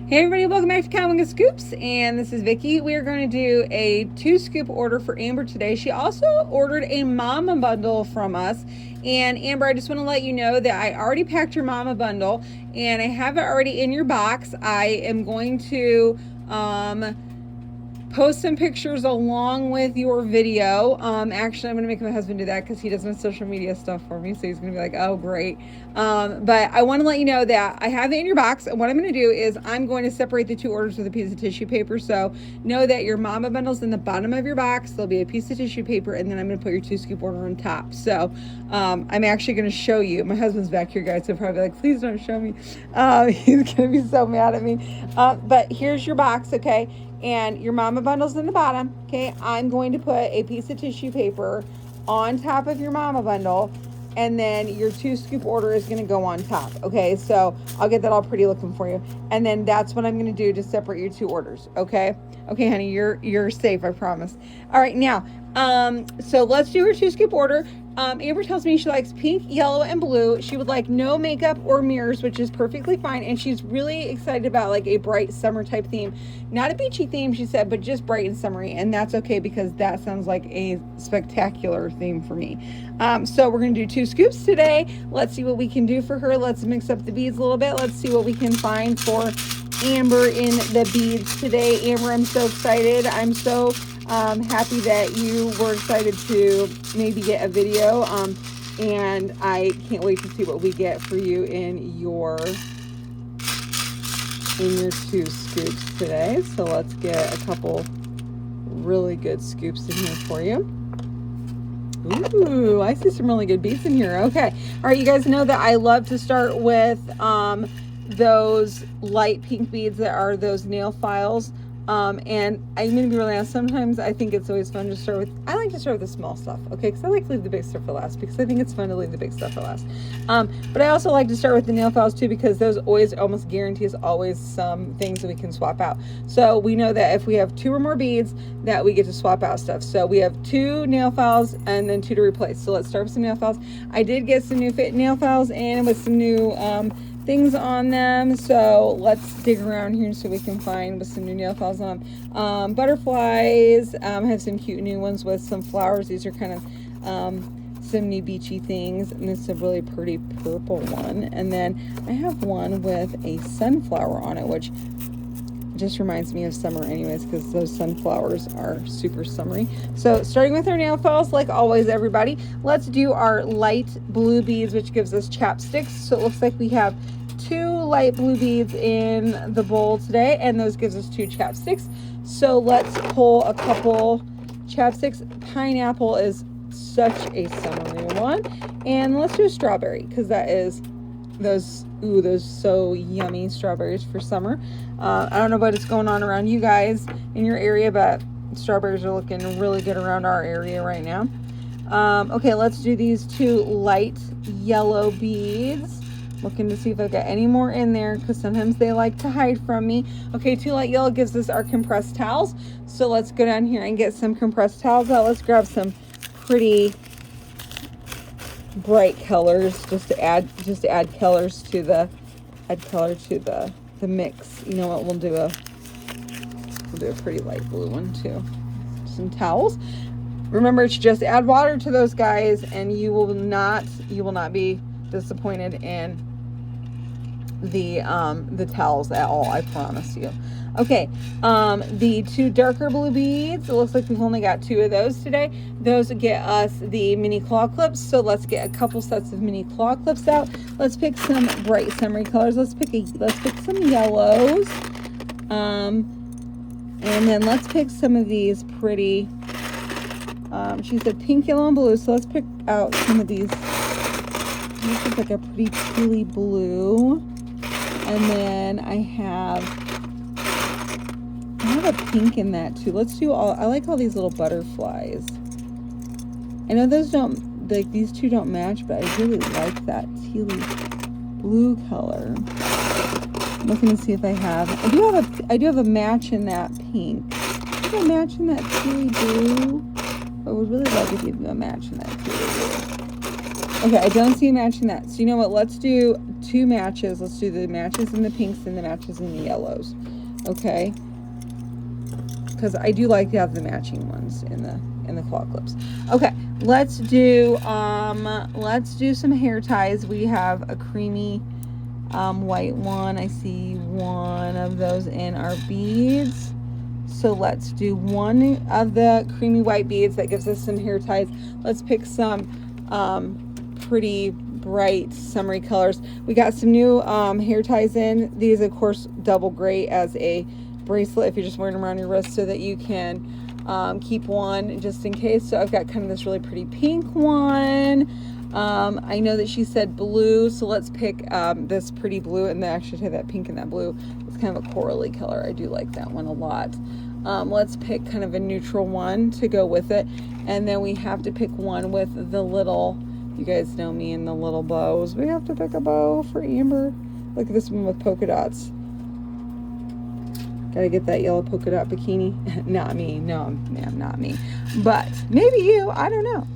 Hey everybody, welcome back to Cowabunga Scoops, and this is Vicky. We are going to do a 2-scoop order for Amber today. She also ordered a mama bundle from us, and Amber, I just want to let you know that I already packed your mama bundle, and I have it already in your box. I am going to post some pictures along with your video. Actually, I'm gonna make my husband do that because he does my social media stuff for me, so he's gonna be like, oh great. But I want to let you know that I have it in your box, and what I'm gonna do is I'm going to separate the two orders with a piece of tissue paper. So know that your mama bundle's in the bottom of your box. There'll be a piece of tissue paper, and then I'm gonna put your 2-scoop order on top. So I'm actually gonna show you. My husband's back here, guys, so probably like, please don't show me. He's gonna be so mad at me. But here's your box, okay? And your mama bundle's in the bottom, okay? I'm going to put a piece of tissue paper on top of your mama bundle, and then your 2-scoop order is going to go on top, okay? So I'll get that all pretty looking for you, and then that's what I'm going to do to separate your 2 orders, okay? Okay, honey, you're safe, I promise. All right, now, so let's do her 2-scoop order. Amber tells me she likes pink, yellow, and blue. She would like no makeup or mirrors, which is perfectly fine. And she's really excited about like a bright summer type theme. Not a beachy theme, she said, but just bright and summery. And that's okay because that sounds like a spectacular theme for me. So we're going to do 2 scoops today. Let's see what we can do for her. Let's mix up the beads a little bit. Let's see what we can find for Amber in the beads today. Amber, I'm so excited. I'm so happy that you were excited to maybe get a video, and I can't wait to see what we get for you in your 2 scoops today. So let's get a couple really good scoops in here for you. Ooh, I see some really good beads in here. Okay, all right, you guys know that I love to start with those light pink beads that are those nail files. And I'm going to be really honest, sometimes I think it's always fun to start with, I like to start with the small stuff, okay, because I like to leave the big stuff for last, because I think it's fun to leave the big stuff for last. But I also like to start with the nail files too, because those always almost guarantees always some things that we can swap out. So we know that if we have 2 or more beads, that we get to swap out stuff. So we have 2 nail files and then 2 to replace. So let's start with some nail files. I did get some new fit nail files and with some new things on them, so let's dig around here so we can find with some new nail files on. Butterflies, I have some cute new ones with some flowers. These are kind of some new beachy things, and this is a really pretty purple one. And then I have one with a sunflower on it, which just reminds me of summer anyways, because those sunflowers are super summery. So starting with our nail files, like always, everybody, let's do our light blue beads, which gives us chapsticks. So it looks like we have 2 light blue beads in the bowl today, and those gives us 2 chapsticks. So let's pull a couple chapsticks. Pineapple is such a summery one, and let's do a strawberry, because that is those so yummy strawberries for summer. I don't know what's going on around you guys in your area, but strawberries are looking really good around our area right now. Okay, let's do these 2 light yellow beads. Looking to see if I've got any more in there, because sometimes they like to hide from me. Okay, 2 light yellow gives us our compressed towels. So let's go down here and get some compressed towels out. Let's grab some pretty bright colors just to add colors to the mix. You know what, we'll do a pretty light blue one too. Some towels. Remember to just add water to those guys, and you will not be disappointed in the towels at all, I promise you. Okay, the 2 darker blue beads, it looks like we've only got 2 of those today. Those get us the mini claw clips, so let's get a couple sets of mini claw clips out. Let's pick some bright summery colors. Let's pick some yellows, and then let's pick some of these pretty, she said pink, yellow, and blue, so let's pick out some of these. This is like a pretty tealy blue, and then I have a pink in that too. Let's do I like all these little butterflies. I know those don't, like, these 2 don't match, but I really like that tealy blue color. I'm looking to see if I have, I do have a match in that pink. I have a match in that tealy blue. I would really love to give you a match in that tealy blue. Okay, I don't see matching that. So you know what? Let's do 2 matches. Let's do the matches in the pinks and the matches in the yellows. Okay. Because I do like to have the matching ones in the claw clips. Okay, let's do some hair ties. We have a creamy white one. I see one of those in our beads. So let's do one of the creamy white beads. That gives us some hair ties. Let's pick some pretty bright summery colors. We got some new hair ties in. These, of course, double great as a bracelet if you're just wearing them around your wrist, so that you can keep one just in case. So I've got kind of this really pretty pink one. I know that she said blue, so let's pick this pretty blue, and then actually take that pink and that blue. It's kind of a corally color. I do like that one a lot. Let's pick kind of a neutral one to go with it, and then we have to pick one with the little, you guys know me and the little bows. We have to pick a bow for Amber. Look at this one with polka dots. Gotta get that yellow polka dot bikini. Not me. No, ma'am, not me. But maybe you. I don't know.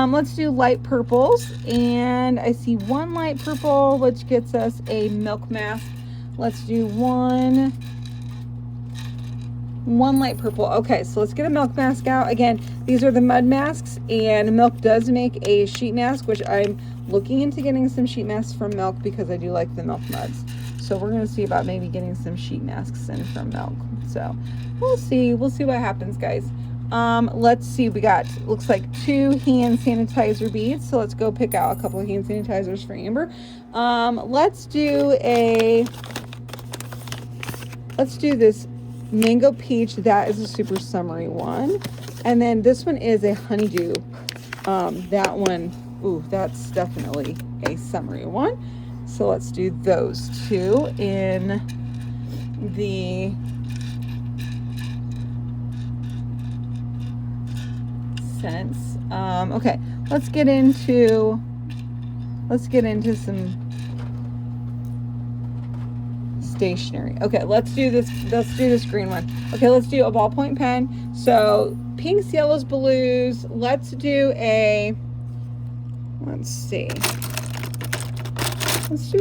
Let's do light purples. And I see one light purple, which gets us a milk mask. Let's do one light purple. Okay, so let's get a milk mask out. Again, these are the mud masks, and Milk does make a sheet mask, which I'm looking into getting some sheet masks from Milk because I do like the Milk muds. So we're going to see about maybe getting some sheet masks in from Milk. So we'll see what happens, guys. Let's see, we got, looks like 2 hand sanitizer beads. So let's go pick out a couple of hand sanitizers for Amber. Let's do this mango peach. That is a super summery one. And then this one is a honeydew. That one, ooh, that's definitely a summery one. So let's do those 2 in the scents. Okay, let's get into some stationery. Okay, let's do this green one. Okay, let's do a ballpoint pen. So pinks, yellows, blues. Let's do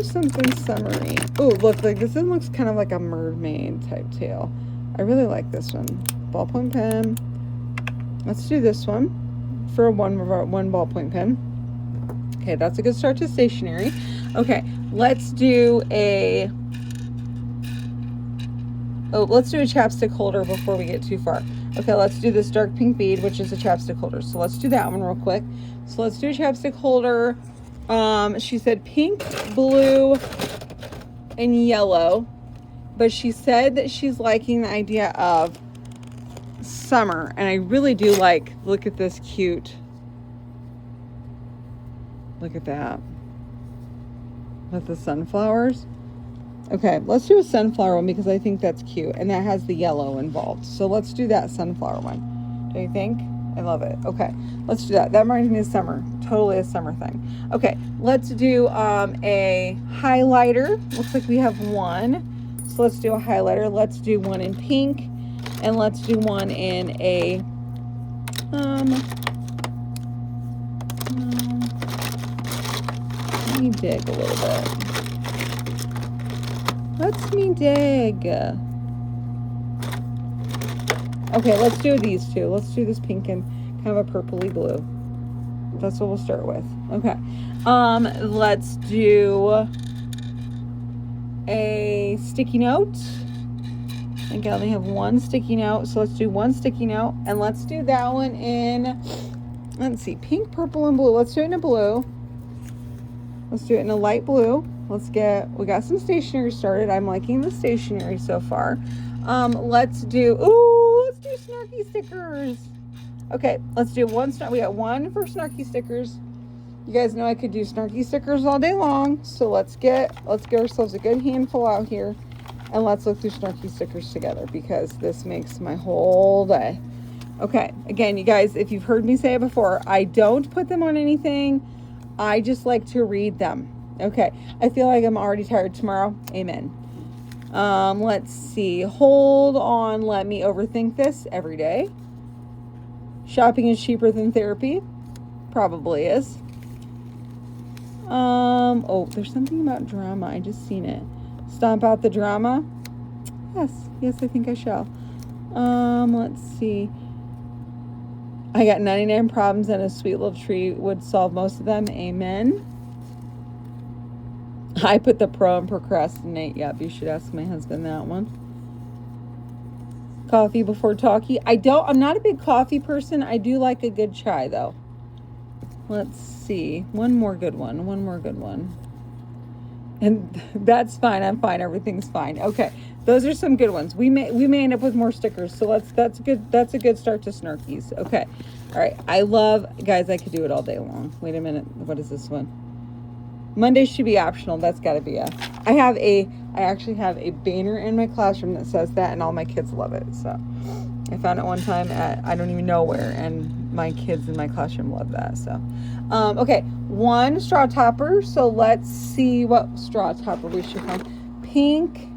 something summery. Oh, look, like this one looks kind of like a mermaid type tail. I really like this one. Ballpoint pen. Let's do this one for one ballpoint pen. Okay, that's a good start to stationery. Okay, let's do a chapstick holder before we get too far. Okay, let's do this dark pink bead, which is a chapstick holder. So let's do that one real quick. So let's do a chapstick holder. She said pink, blue, and yellow, but she said that she's liking the idea of summer, and I really do like, look at this cute, look at that, with the sunflowers. Okay, let's do a sunflower one because I think that's cute, and that has the yellow involved. So let's do that sunflower one. Do you think? I love it. Okay, let's do that. That reminds me of summer. Totally a summer thing. Okay, let's do a highlighter. Looks like we have one. So let's do a highlighter. Let's do one in pink, and let's do one in a let me dig a little bit. Let's me dig. Okay, let's do these 2. Let's do this pink and kind of a purpley blue. That's what we'll start with. Okay. Let's do a sticky note. I think I only have one sticky note, so let's do one sticky note, and let's do that one in, let's see, pink, purple, and blue. Let's do it in a blue. Let's do it in a light blue. We got some stationery started. I'm liking the stationery so far. Let's do snarky stickers. Okay, let's do one. We got one for snarky stickers. You guys know I could do snarky stickers all day long. So let's get ourselves a good handful out here, and let's look through snarky stickers together because this makes my whole day. Okay, again, you guys, if you've heard me say it before, I don't put them on anything. I just like to read them. Okay, I feel like I'm already tired tomorrow. Amen. Let's see. Hold on. Let me overthink this every day. Shopping is cheaper than therapy. Probably is. Oh, there's something about drama. I just seen it. Stomp out the drama. Yes, I think I shall. Let's see. I got 99 problems and a sweet little tree would solve most of them. Amen. I put the pro and procrastinate. Yep, you should ask my husband that one. Coffee before talkie. I'm not a big coffee person. I do like a good chai though. Let's see. One more good one. And that's fine. I'm fine. Everything's fine. Okay. Those are some good ones. We may end up with more stickers. So that's good. That's a good start to Snarkies. Okay. All right. Guys, I could do it all day long. Wait a minute. What is this one? Monday should be optional. That's got to be I actually have a banner in my classroom that says that, and all my kids love it. So I found it one time at, I don't even know where, and my kids in my classroom love that. So, okay, one straw topper. So let's see what straw topper we should find. Pink,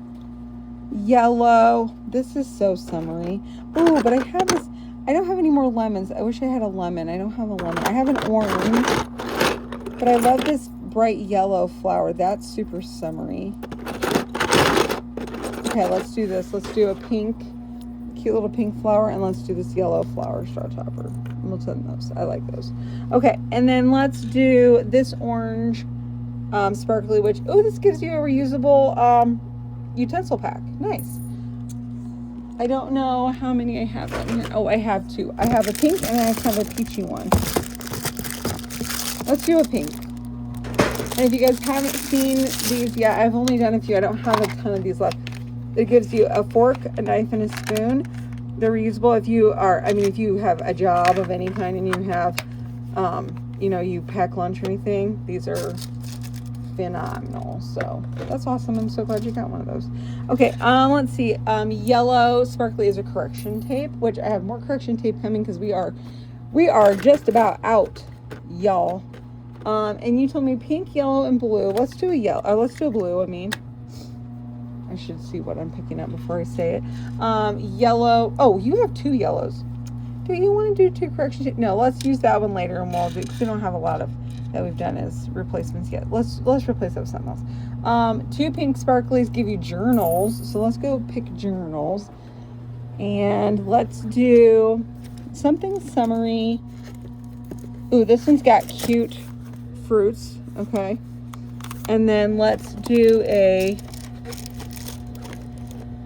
yellow. This is so summery. Oh, but I have this. I don't have any more lemons. I wish I had a lemon. I don't have a lemon. I have an orange, but I love this bright yellow flower. That's super summery. Okay, let's do this. Let's do a pink, cute little pink flower, and let's do this yellow flower straw topper. We'll send those. I like those. Okay, and then let's do this orange sparkly, which, oh, this gives you a reusable utensil pack. Nice. I don't know how many I have in here. Oh, I have two. I have a pink and I have a peachy one. Let's do a pink. And if you guys haven't seen these yet, I've only done a few. I don't have a ton of these left. It gives you a fork, a knife, and a spoon. They're reusable if you have a job of any kind and you have, you pack lunch or anything. These are phenomenal. So that's awesome. I'm so glad you got one of those. Okay, let's see. Yellow sparkly is a correction tape, which I have more correction tape coming because we are just about out, y'all. And you told me pink, yellow, and blue. Let's do a yellow. Let's do a blue. I should see what I'm picking up before I say it. Yellow. Oh, you have two yellows. Do you want to do two corrections? No, let's use that one later, and we'll do, because we don't have a lot of that we've done as replacements yet. Let's replace that with something else. Two pink sparklies give you journals, so let's go pick journals, and let's do something summery. Ooh, this one's got cute fruits. Okay, and then let's do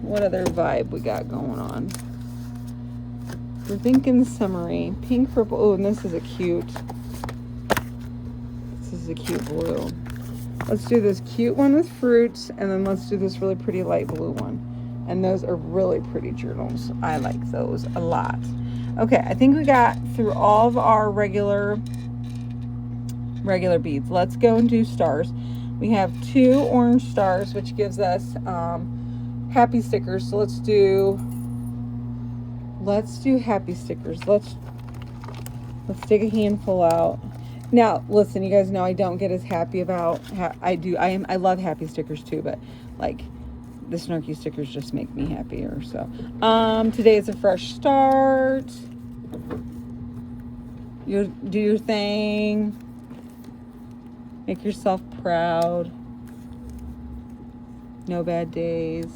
what other vibe we got going on? We're thinking summery. Pink, purple. Oh, and this is a cute blue. Let's do this cute one with fruits, and then let's do this really pretty light blue one. And those are really pretty journals. I like those a lot. Okay, I think we got through all of our regular beads. Let's go and do stars. We have two orange stars, which gives us happy stickers. So let's do happy stickers. Let's take a handful out. Now, listen, you guys know I don't get as happy about I love happy stickers too, but like the snarky stickers just make me happier. So today is a fresh start. Do your thing. Make yourself proud. No bad days.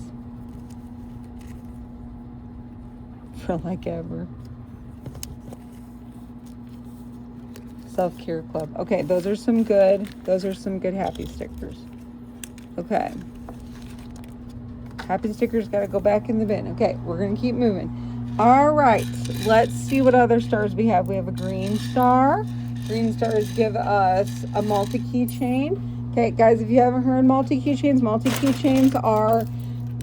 For like ever. Self-care club. Okay, those are some good happy stickers. Okay. Happy stickers got to go back in the bin. Okay, we're going to keep moving. All right, let's see what other stars we have. We have a green star. Green stars give us a multi-keychain. Okay, guys, if you haven't heard multi-keychains are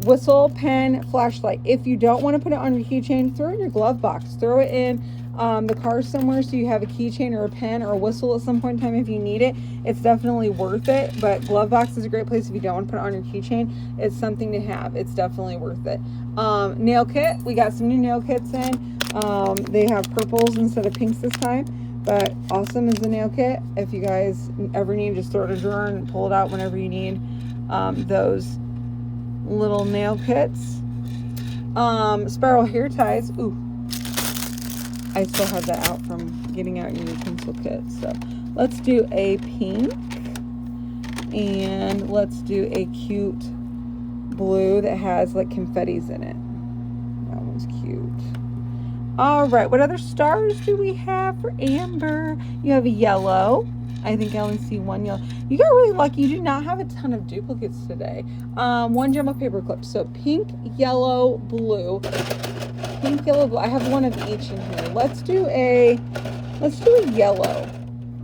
whistle, pen, flashlight. If you don't want to put it on your keychain, throw it in your glove box. Throw it in the car somewhere so you have a keychain or a pen or a whistle at some point in time if you need it. It's definitely worth it, but glove box is a great place if you don't want to put it on your keychain. It's something to have. It's definitely worth it. Nail kit. We got some new nail kits in. They have purples instead of pinks this time, but awesome is the nail kit. If you guys ever need, just throw it in a drawer and pull it out whenever you need those little nail kits. Spiral hair ties. Ooh, I still have that out from getting out your utensil kit. So let's do a pink. And let's do a cute blue that has like confettis in it. That one's cute. All right, what other stars do we have for Amber? You have a yellow. I think I only see one yellow. You got really lucky. You do not have a ton of duplicates today. One jumbo paper clip. So pink, yellow, blue. Pink, yellow, blue. I have one of each in here. Let's do a yellow.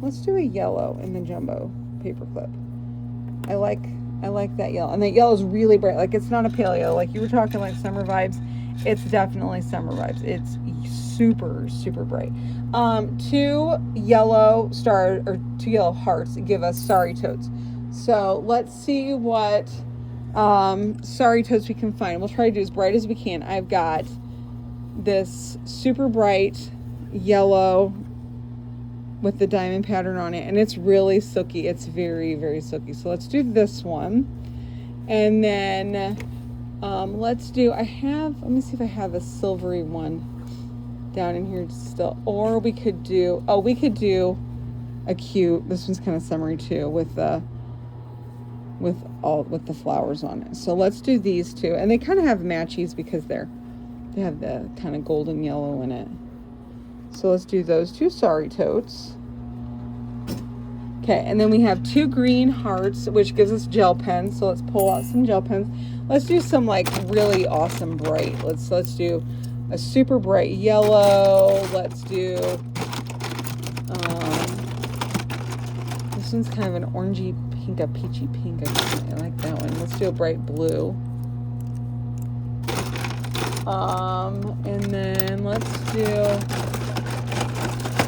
Let's do a yellow in the jumbo paper clip. I like that yellow. And that yellow is really bright. Like, it's not a pale yellow. Like, you were talking like summer vibes. It's definitely summer vibes. It's super, super bright. 2 yellow stars, or 2 yellow hearts give us Sorry Toads. So let's see what Sorry Toads we can find. We'll try to do as bright as we can. I've got this super bright yellow with the diamond pattern on it, and it's really silky. It's very, very silky. So let's do this one. And then let's do, let me see if I have a silvery one down in here still. Or we could do a cute, this one's kind of summery too, with the flowers on it. So let's do these two. And they kind of have matchies because they have the kind of golden yellow in it. So let's do those 2 Sorry Totes. Okay, and then we have 2 green hearts, which gives us gel pens. So let's pull out some gel pens. Let's do some like really awesome bright. Let's do a super bright yellow. Let's do this one's kind of an orangey pink, a peachy pink. I like that one. Let's do a bright blue. And then let's do,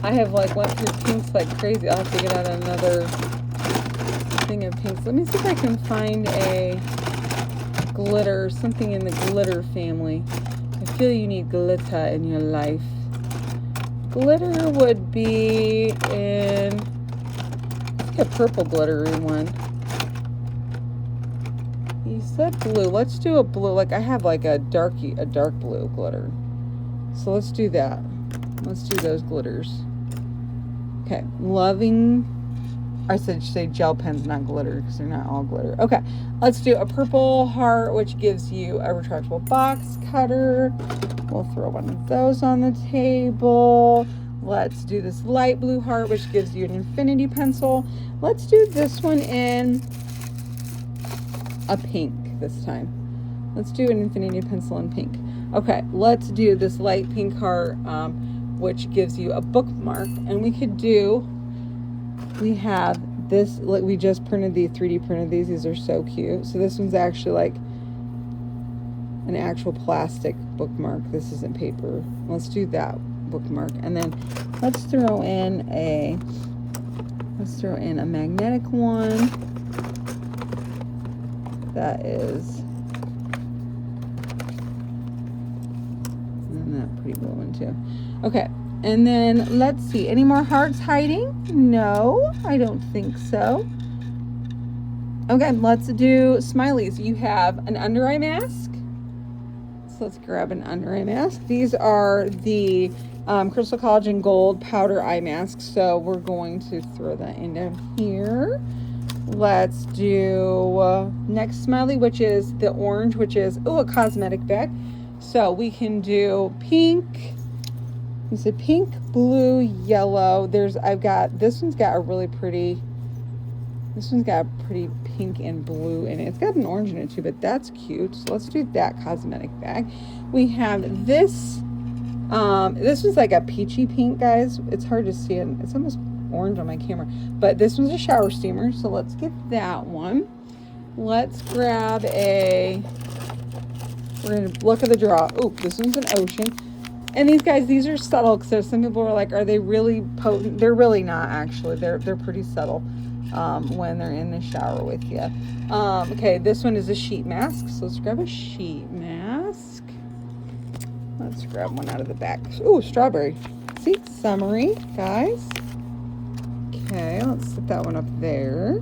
I have like went through pinks like crazy. I'll have to get out another thing of pinks. Let me see if I can find a glitter, something in the glitter family. I feel you need glitter in your life. Glitter would be in, a purple glittery one. You said blue. Let's do a blue. Like, I have like a dark blue glitter. So let's do that. Let's do those glitters. Okay, I should say gel pens, not glitter, because they're not all glitter. Okay, let's do a purple heart, which gives you a retractable box cutter. We'll throw one of those on the table. Let's do this light blue heart, which gives you an infinity pencil. Let's do this one in a pink this time. Let's do an infinity pencil in pink. Okay, let's do this light pink heart, which gives you a bookmark. And we have this, like, we just printed 3D printed these. These are so cute. So this one's actually like an actual plastic bookmark. This isn't paper. Let's do that bookmark. And then let's throw in a magnetic one. That is, and that pretty blue one too. Okay, and then let's see, any more hearts hiding? No, I don't think so. Okay, let's do smileys. You have an under eye mask. So let's grab an under eye mask. These are the Crystal Collagen Gold powder eye masks. So we're going to throw that in down here. Let's do next smiley, which is the orange, which is a cosmetic bag. So we can do pink. It's a pink, blue, yellow. This one's got a pretty pink and blue in it. It's got an orange in it too, but that's cute. So let's do that cosmetic bag. We have this. This was like a peachy pink, guys. It's hard to see it. It's almost orange on my camera, but this one's a shower steamer. So let's get that one. Let's grab we're gonna look at the draw. Oh, this one's an ocean. And these guys, these are subtle, because some people are like, are they really potent? They're really not, actually. They're pretty subtle when they're in the shower with you. Okay, this one is a sheet mask. So let's grab a sheet mask. Let's grab one out of the back. Ooh, strawberry. See, summery, guys. Okay, let's set that one up there.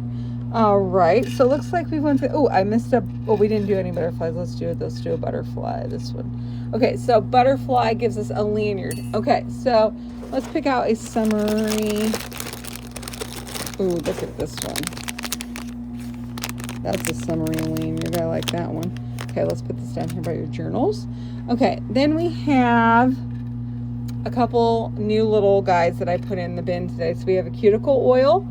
All right, so it looks like we went through, I missed up, we didn't do any butterflies. Let's do a butterfly, this one. Okay, so butterfly gives us a lanyard. Okay, so let's pick out a summery. Ooh, look at this one. That's a summary lanyard. I like that one. Okay, let's put this down here by your journals. Okay, then we have a couple new little guys that I put in the bin today. So we have a cuticle oil.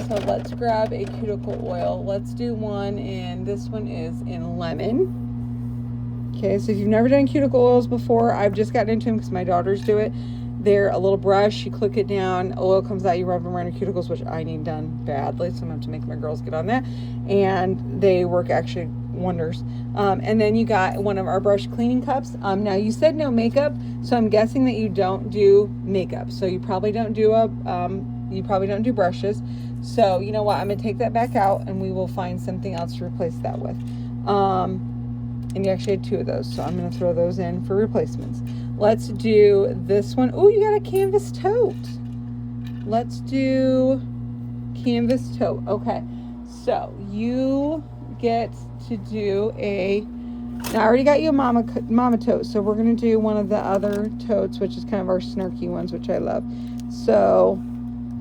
So let's grab a cuticle oil. Let's do one, and this one is in lemon. Okay, so if you've never done cuticle oils before, I've just gotten into them because my daughters do it. They're a little brush, you click it down, oil comes out, you rub them around your cuticles, which I need done badly, so I'm going to have to make my girls get on that. And they work actually wonders. And then you got one of our brush cleaning cups. Now you said no makeup, so I'm guessing that you don't do makeup. So you probably don't do brushes. So you know what? I'm gonna take that back out, and we will find something else to replace that with. And you actually had 2 of those, so I'm gonna throw those in for replacements. Let's do this one. Oh, you got a canvas tote. Let's do canvas tote. Okay, so you get to do now I already got you a mama tote, so we're going to do one of the other totes, which is kind of our snarky ones, which I love. So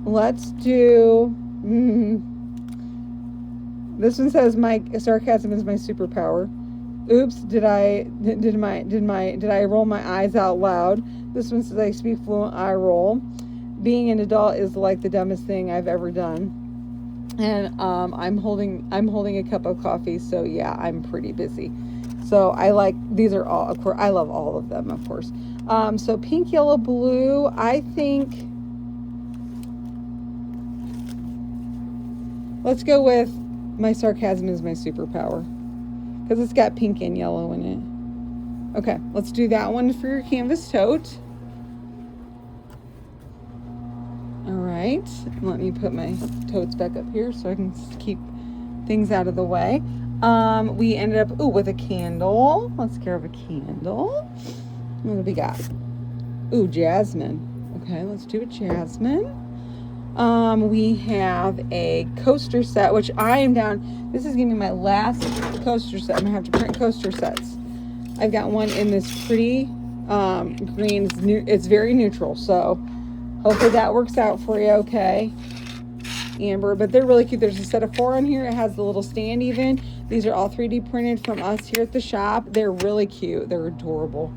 let's do, this one says my sarcasm is my superpower. Oops, did I roll my eyes out loud? This one says I speak fluent eye roll. Being an adult is like the dumbest thing I've ever done. And I'm holding a cup of coffee, so yeah, I'm pretty busy. So these are all, of course, I love all of them, of course. So pink, yellow, blue, I think, let's go with my sarcasm is my superpower, because it's got pink and yellow in it. Okay, let's do that one for your canvas tote. All right, let me put my totes back up here so I can keep things out of the way. We ended up, with a candle. Let's grab a candle. What do we got? Jasmine. Okay, let's do a jasmine. We have a coaster set, which I am down. This is going to be my last coaster set. I'm going to have to print coaster sets. I've got one in this pretty green. It's very neutral, so hopefully that works out for you, okay, Amber? But they're really cute. There's a set of 4 on here. It has the little stand even. These are all 3D printed from us here at the shop. They're really cute. They're adorable.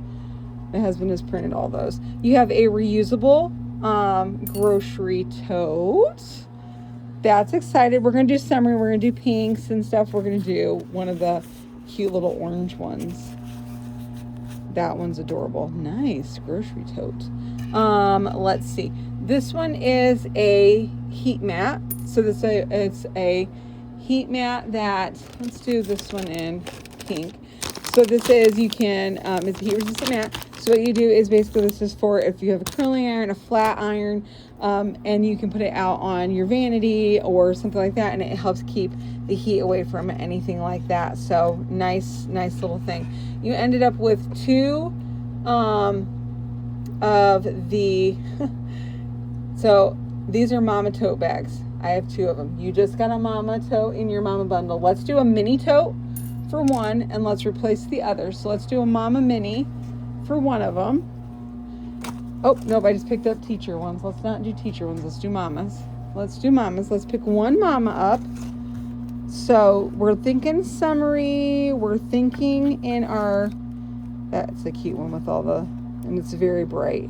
My husband has printed all those. You have a reusable grocery tote. That's excited. We're going to do summer. We're going to do pinks and stuff. We're going to do one of the cute little orange ones. That one's adorable. Nice grocery tote. Let's see. This one is a heat mat. So it's a heat mat that, let's do this one in pink. So this is, you can, it's a heat resistant mat. So what you do is basically, this is for if you have a curling iron, a flat iron, and you can put it out on your vanity or something like that, and it helps keep the heat away from anything like that. So nice little thing. You ended up with 2 of the so these are mama tote bags. I have 2 of them. You just got a mama tote in your mama bundle. Let's do a mini tote for one, and let's replace the other. So let's do a mama mini for one of them. Oh, nope, I just picked up teacher ones. Let's not do teacher ones. Let's do mamas. Let's do mamas. Let's pick one mama up. So we're thinking summery. We're thinking in our, that's a cute one with all the, and it's very bright.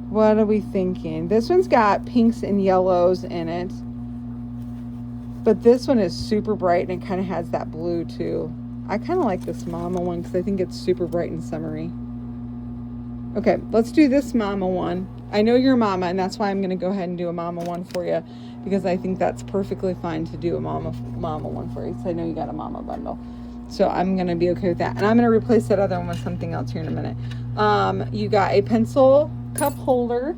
What are we thinking? This one's got pinks and yellows in it. But this one is super bright, and it kind of has that blue too. I kind of like this mama one because I think it's super bright and summery. Okay, let's do this mama one. I know you're a mama, and that's why I'm going to go ahead and do a mama one for you, because I think that's perfectly fine to do a mama one for you, because I know you got a mama bundle. So I'm going to be okay with that. And I'm going to replace that other one with something else here in a minute. You got a pencil cup holder.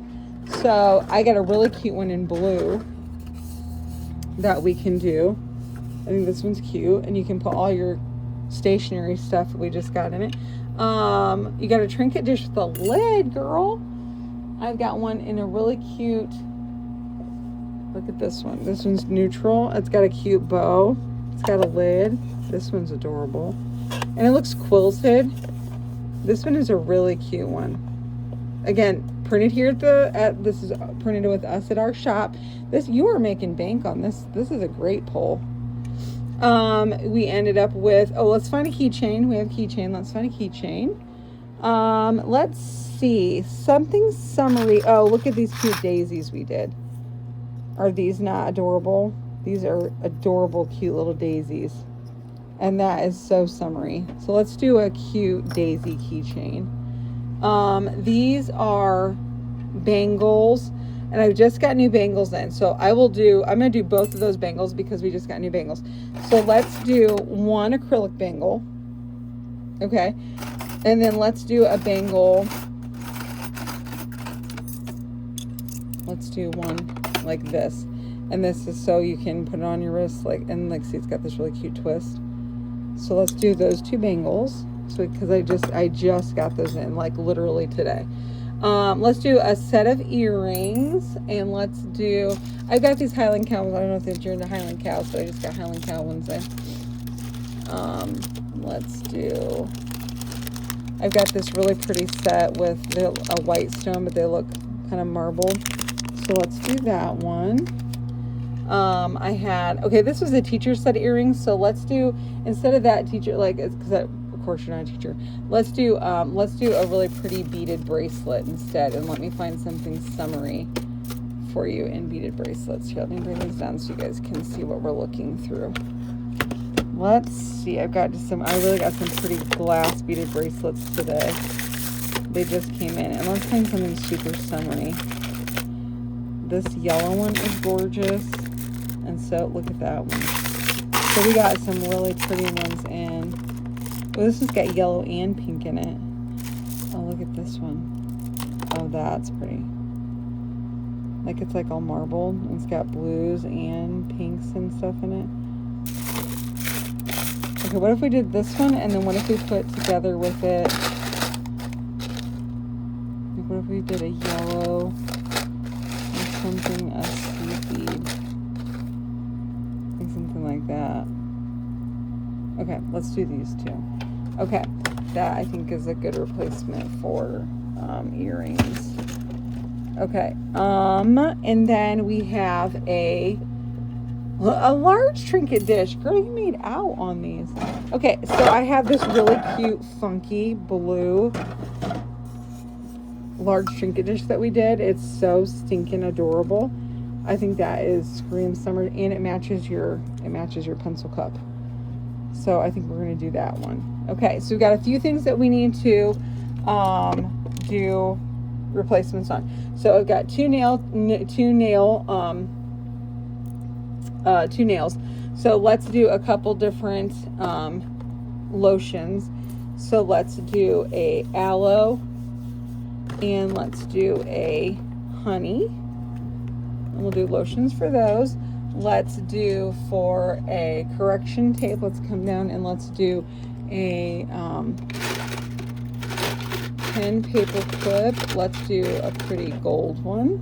So I got a really cute one in blue that we can do. I think this one's cute, and you can put all your stationery stuff that we just got in it. You got a trinket dish with a lid, girl. I've got one in a really cute, look at this one. This one's neutral. It's got a cute bow. It's got a lid. This one's adorable. And it looks quilted. This one is a really cute one. Again, printed here this is printed with us at our shop. You are making bank on this. This is a great pull. We ended up with, oh, let's find a keychain. We have a keychain. Let's find a keychain. Let's see. Something summery. Oh, look at these cute daisies we did. Are these not adorable? These are adorable, cute little daisies. And that is so summery. So let's do a cute daisy keychain. These are bangles. And I've just got new bangles in. So I'm going to do both of those bangles because we just got new bangles. So let's do one acrylic bangle. Okay. And then let's do a bangle. Let's do one like this. And this is so you can put it on your wrist, like, and like, see, it's got this really cute twist. So let's do those two bangles. So, because I just got those in, like, literally today. Let's do a set of earrings, and let's do, I've got these Highland Cow ones. I don't know if you're into Highland Cows, but I just got Highland Cow ones in. Let's do, I've got this really pretty set with a white stone, but they look kind of marbled. So let's do that one. Okay, this was a teacher set of earrings, so let's do, instead of that teacher, like, because of course you're not a teacher, let's do a really pretty beaded bracelet instead, and let me find something summery for you in beaded bracelets. Here, let me bring these down so you guys can see what we're looking through. Let's see, I really got some pretty glass beaded bracelets today. They just came in, and let's find something super summery. This yellow one is gorgeous, and so look at that one. So we got some really pretty ones in. Oh, this one's got yellow and pink in it. Oh, look at this one. Oh, that's pretty. Like, it's like all marbled, and it's got blues and pinks and stuff in it. Okay, what if we did this one, and then what if we put together with it, like, what if we did a yellow or something, a sea bead, like something like that. Okay, let's do these two. Okay, that I think is a good replacement for earrings. Okay, and then we have a large trinket dish. Girl, you made out on these. Okay, so I have this really cute, funky blue large trinket dish that we did. It's so stinking adorable. I think that is scream summer, and it matches your pencil cup. So I think we're going to do that one. Okay, so we've got a few things that we need to do replacements on. So I've got two nails. So let's do a couple different lotions. So let's do a aloe, and let's do a honey. And we'll do lotions for those. Let's do for a correction tape, let's come down and let's do a pen paper clip. Let's do a pretty gold one.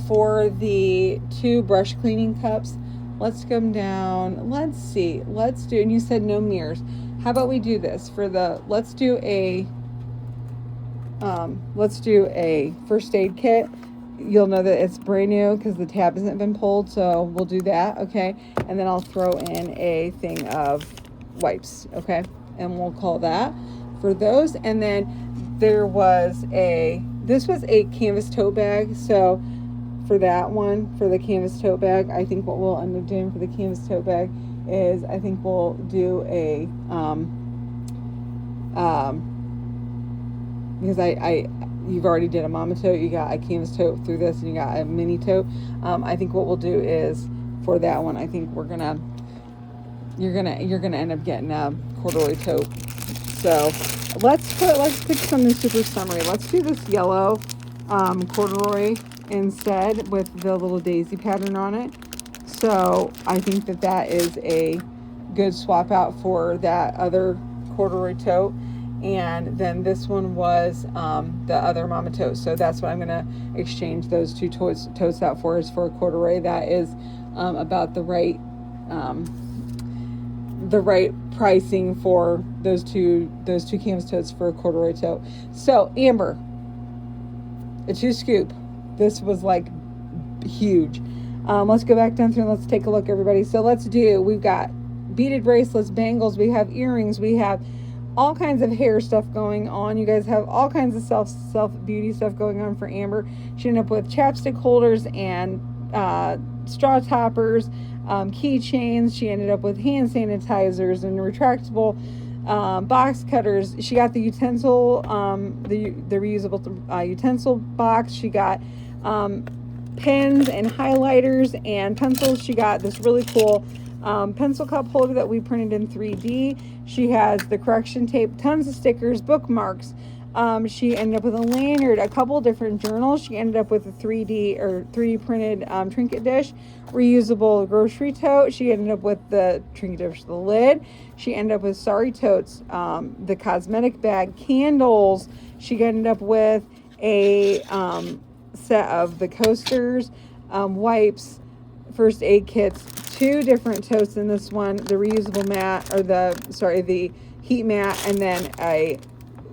For the two brush cleaning cups, let's come down. Let's see. Let's do, and you said no mirrors. How about we do this for the, let's do a first aid kit. You'll know that it's brand new because the tab hasn't been pulled, so we'll do that, okay? And then I'll throw in a thing of wipes, okay? And we'll call that for those. And then there was this was a canvas tote bag, so for that one, for the canvas tote bag, I think what we'll end up doing for the canvas tote bag is I think we'll do a, because you've already did a mama tote, you got a canvas tote through this, and you got a mini tote. I think what we'll do is for that one, I think you're gonna end up getting a corduroy tote. So let's pick something super summery. Let's do this yellow corduroy instead with the little daisy pattern on it. So I think that is a good swap out for that other corduroy tote. And then this one was the other mama tote. So that's what I'm going to exchange those two totes out for, is for a corduroy. That is about the right pricing for those two canvas totes for a corduroy tote. So Amber, a 2 scoop. This was like huge. Let's go back down through and let's take a look, everybody. So we've got beaded bracelets, bangles, we have earrings, we have all kinds of hair stuff going on. You guys have all kinds of self beauty stuff going on for Amber. She ended up with chapstick holders and straw toppers, keychains. She ended up with hand sanitizers and retractable box cutters. She got the utensil, the reusable utensil box. She got pens and highlighters and pencils. She got this really cool pencil cup holder that we printed in 3D. She has the correction tape, tons of stickers, bookmarks. She ended up with a lanyard, a couple different journals. She ended up with a 3D printed trinket dish, reusable grocery tote. She ended up with the trinket dish, the lid. She ended up with sari totes, the cosmetic bag, candles. She ended up with a set of the coasters, wipes, first aid kits, 2 different totes in this one, the reusable mat, or the heat mat, and then a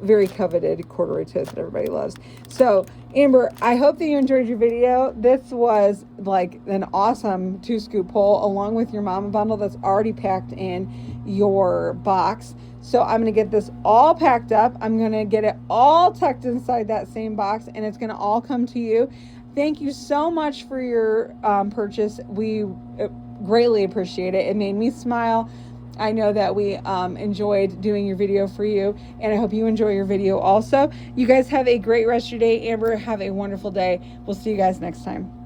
very coveted corduroy tote that everybody loves. So Amber, I hope that you enjoyed your video. This was like an awesome 2-scoop pull along with your mama bundle that's already packed in your box. So I'm going to get this all packed up. I'm going to get it all tucked inside that same box, and it's going to all come to you. Thank you so much for your purchase. We greatly appreciate it. It made me smile. I know that we enjoyed doing your video for you, and I hope you enjoy your video also. You guys have a great rest of your day. Amber, have a wonderful day. We'll see you guys next time.